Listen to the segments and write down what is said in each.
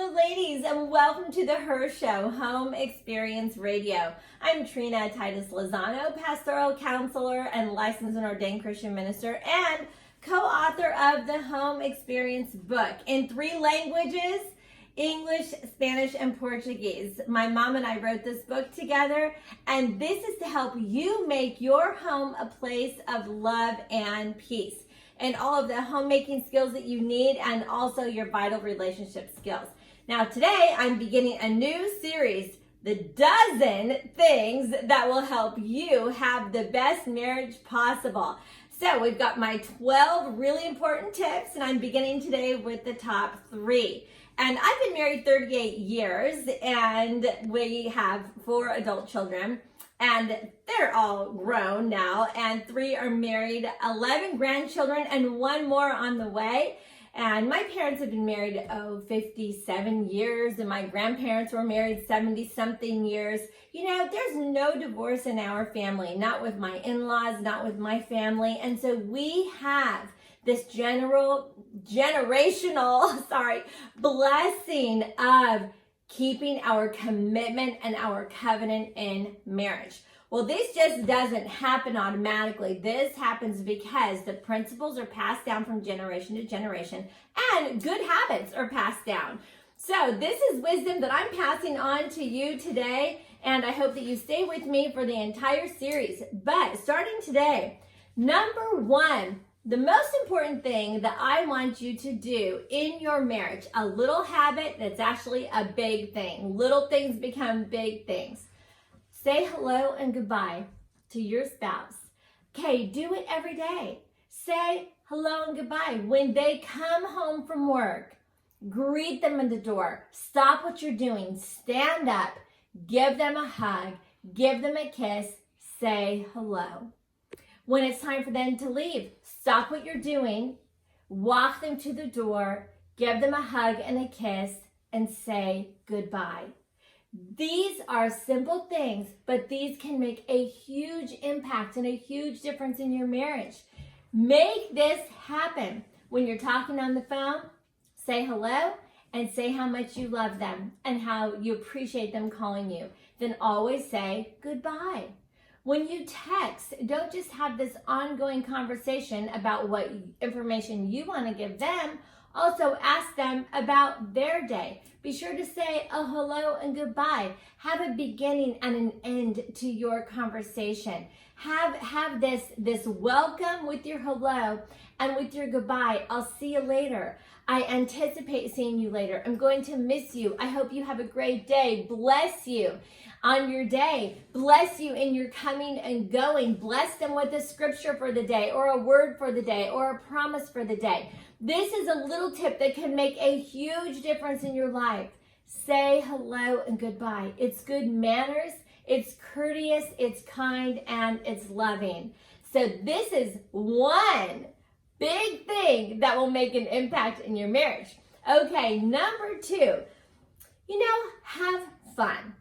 Hello, ladies, and welcome to the Her Show, Home Experience Radio. I'm Trina Titus Lozano, pastoral counselor and licensed and ordained Christian minister, and co-author of the Home Experience book in 3 languages, English, Spanish, and Portuguese. My mom and I wrote this book together, and this is to help you make your home a place of love and peace, and all of the homemaking skills that you need, and also your vital relationship skills. Now today I'm beginning a new series, the 12 things that will help you have the best marriage possible. So we've got my 12 really important tips, and I'm beginning today with the top 3. And I've been married 38 years, and we have 4 adult children. And they're all grown now, and 3 are married, 11 grandchildren, and 1 more on the way. And my parents have been married, 57 years, and my grandparents were married 70-something years. You know, there's no divorce in our family, not with my in-laws, not with my family. And so we have this generational blessing of keeping our commitment and our covenant in marriage. Well, this just doesn't happen automatically. This happens because the principles are passed down from generation to generation, and good habits are passed down. So this is wisdom that I'm passing on to you today, and I hope that you stay with me for the entire series. But starting today, number 1, the most important thing that I want you to do in your marriage, a little habit that's actually a big thing. Little things become big things. Say hello and goodbye to your spouse. Okay, do it every day. Say hello and goodbye. When they come home from work, greet them at the door. Stop what you're doing. Stand up. Give them a hug. Give them a kiss. Say hello. When it's time for them to leave, stop what you're doing, walk them to the door, give them a hug and a kiss, and say goodbye. These are simple things, but these can make a huge impact and a huge difference in your marriage. Make this happen. When you're talking on the phone, say hello and say how much you love them and how you appreciate them calling you. Then always say goodbye. When you text, don't just have this ongoing conversation about what information you want to give them. Also ask them about their day. Be sure to say a hello and goodbye. Have a beginning and an end to your conversation. Have this welcome with your hello and with your goodbye. I'll see you later. I anticipate seeing you later. I'm going to miss you. I hope you have a great day. Bless you on your day. Bless you in your coming and going. Bless them with a scripture for the day, or a word for the day, or a promise for the day. This is a little tip that can make a huge difference in your life. Say hello and goodbye. It's good manners, it's courteous, it's kind, and it's loving. So this is one big thing that will make an impact in your marriage. Okay, number 2, have fun.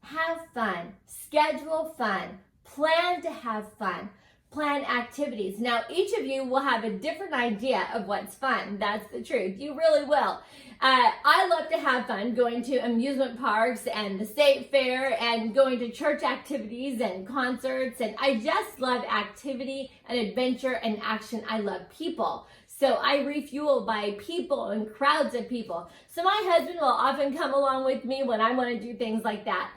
Have fun. Schedule fun. Plan to have fun. Plan activities. Now, each of you will have a different idea of what's fun. That's the truth. You really will. I love to have fun going to amusement parks and the state fair and going to church activities and concerts. And I just love activity and adventure and action. I love people. So I refuel by people and crowds of people. So my husband will often come along with me when I want to do things like that.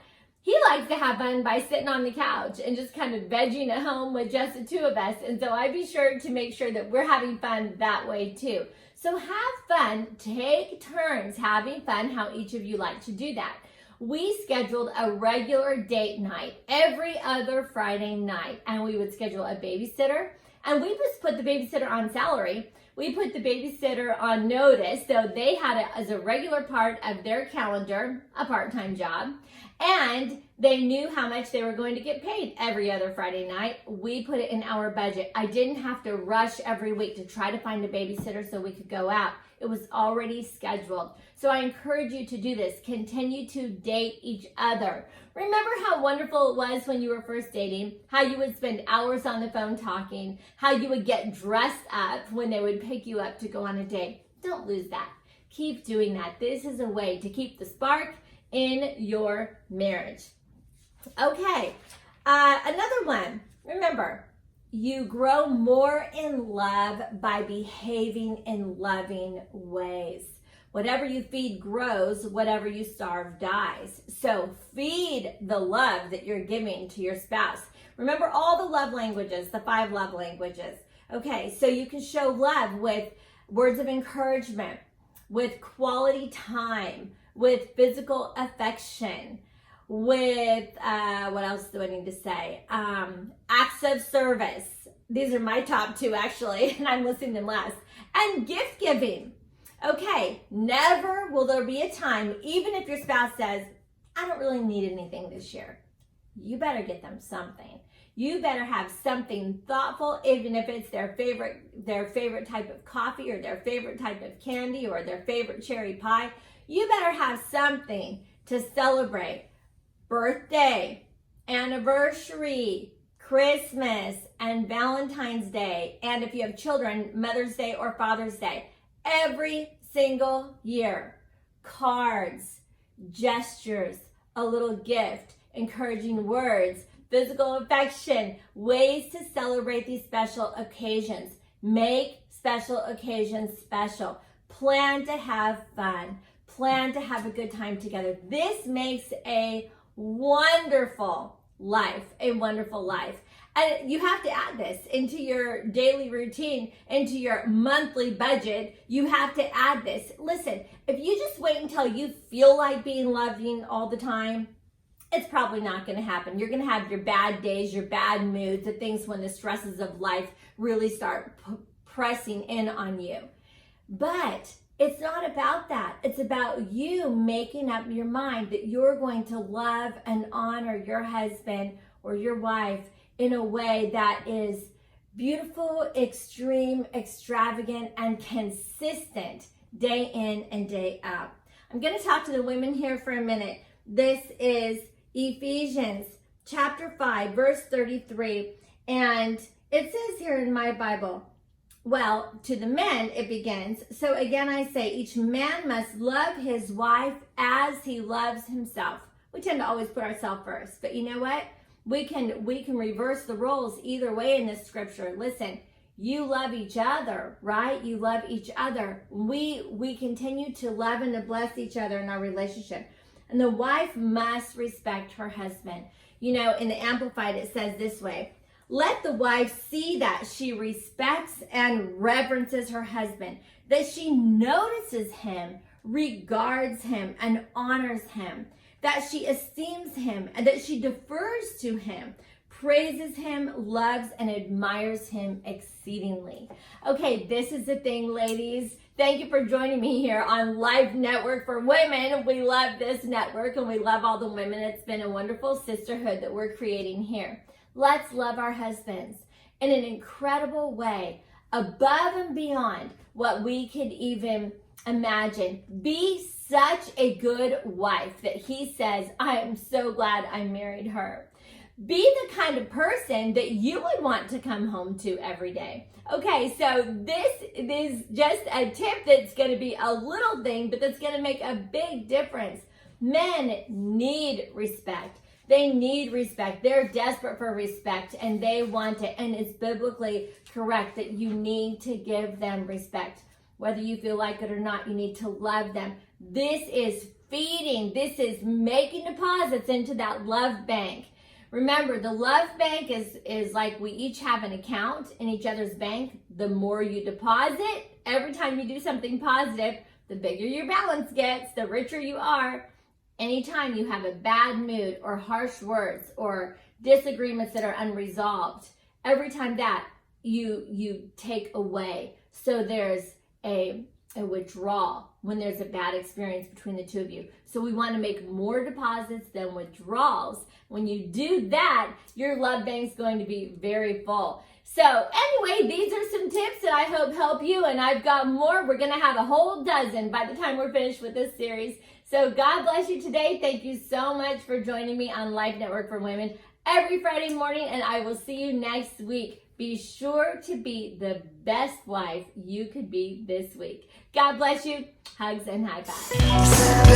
He likes to have fun by sitting on the couch and just kind of vegging at home with just the 2 of us. And so I be sure to make sure that we're having fun that way too. So have fun, take turns having fun, how each of you like to do that. We scheduled a regular date night every other Friday night, and we would schedule a babysitter, and we just put the babysitter on salary. We put the babysitter on notice, so they had it as a regular part of their calendar, a part-time job, and they knew how much they were going to get paid every other Friday night. We put it in our budget. I didn't have to rush every week to try to find a babysitter so we could go out. It was already scheduled. So I encourage you to do this. Continue to date each other. Remember how wonderful it was when you were first dating, how you would spend hours on the phone talking, how you would get dressed up when they would pick you up to go on a date. Don't lose that. keep doing that. This is a way to keep the spark in your marriage. Okay, another one. Remember, you grow more in love by behaving in loving ways. Whatever you feed grows, whatever you starve dies. So feed the love that you're giving to your spouse. Remember all the love languages, the 5 love languages. Okay, so you can show love with words of encouragement, with quality time, with physical affection, with, what else do I need to say? Acts of service. These are my top 2 actually, and I'm listing them last. And gift giving. Okay, never will there be a time, even if your spouse says, I don't really need anything this year, you better get them something. You better have something thoughtful, even if it's their favorite type of coffee or their favorite type of candy or their favorite cherry pie. You better have something to celebrate. Birthday, anniversary, Christmas, and Valentine's Day. And if you have children, Mother's Day or Father's Day. Every single year, cards, gestures, a little gift, encouraging words, physical affection, ways to celebrate these special occasions. Make special occasions special. Plan to have fun. Plan to have a good time together. This makes a wonderful life, a wonderful life. And you have to add this into your daily routine, into your monthly budget. You have to add this. Listen, if you just wait until you feel like being loving all the time, it's probably not going to happen. You're going to have your bad days, your bad moods, the things when the stresses of life really start pressing in on you. But it's not about that. It's about you making up your mind that you're going to love and honor your husband or your wife in a way that is beautiful, extreme, extravagant, and consistent day in and day out. I'm going to talk to the women here for a minute. This is Ephesians chapter 5, verse 33. And it says here in my Bible, well, to the men it begins. So again, I say each man must love his wife as he loves himself. We tend to always put ourselves first, but you know what? We can reverse the roles either way in this scripture. Listen, you love each other, right? You love each other. We continue to love and to bless each other in our relationship. And the wife must respect her husband. You know, in the Amplified, it says this way: let the wife see that she respects and reverences her husband, that she notices him, regards him, and honors him, that she esteems him, and that she defers to him, praises him, loves, and admires him exceedingly. Okay, this is the thing, ladies. Thank you for joining me here on Life Network for Women. We love this network and we love all the women. It's been a wonderful sisterhood that we're creating here. Let's love our husbands in an incredible way, above and beyond what we could even imagine. Be such a good wife that he says, I am so glad I married her. Be the kind of person that you would want to come home to every day. Okay, so this is just a tip that's going to be a little thing, but that's going to make a big difference. Men need respect. They need respect. They're desperate for respect and they want it. And it's biblically correct that you need to give them respect. Whether you feel like it or not, you need to love them. This is feeding. This is making deposits into that love bank. Remember, the love bank is like we each have an account in each other's bank. The more you deposit, every time you do something positive, the bigger your balance gets, the richer you are. Anytime you have a bad mood or harsh words or disagreements that are unresolved, every time that you take away. So there's a withdrawal when there's a bad experience between the two of you. So we want to make more deposits than withdrawals. When you do that, your love bank's going to be very full. So anyway, these are some tips that I hope help you, and I've got more. We're going to have a whole dozen by the time we're finished with this series. So God bless you today. Thank you so much for joining me on Life Network for Women every Friday morning, and I will see you next week. Be sure to be the best wife you could be this week. God bless you. Hugs and high fives.